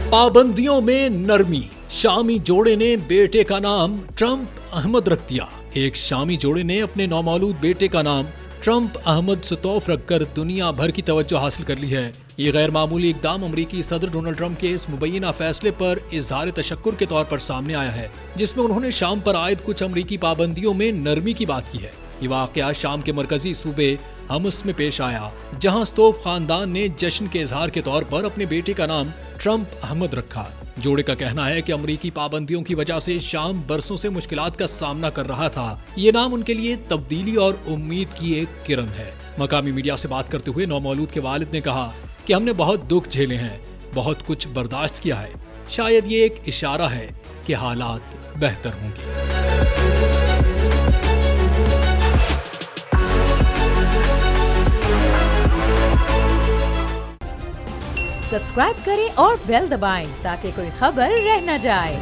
पाबंदियों में नरमी, शामी जोड़े ने बेटे का नाम ट्रंप अहमद रख दिया। एक शामी जोड़े ने अपने नौमौलूद बेटे का नाम ट्रंप अहमद सतौफ रखकर दुनिया भर की तवज्जो हासिल कर ली है। ये गैर मामूली इकदाम अमरीकी सदर डोनाल्ड ट्रंप के इस मुबैना फैसले पर इजहार तशक्कुर के तौर पर सामने आया है, जिसमें उन्होंने शाम पर आयद कुछ अमरीकी पाबंदियों में नरमी की बात की है। ये वाकया शाम के मरकजी सूबे हमस में पेश आया, जहां सतौफ खानदान ने जश्न के इजहार के तौर पर अपने बेटे का नाम ट्रंप अहमद रखा। जोड़े का कहना है कि अमरीकी पाबंदियों की वजह से शाम बरसों से मुश्किलात का सामना कर रहा था। ये नाम उनके लिए तब्दीली और उम्मीद की एक किरण है। मकामी मीडिया से बात करते हुए नौमौलूद के वालिद ने कहा कि हमने बहुत दुख झेले हैं, बहुत कुछ बर्दाश्त किया है। शायद ये एक इशारा है कि हालात बेहतर होंगे। सब्सक्राइब करें और बेल दबाएं ताकि कोई खबर रह न जाए।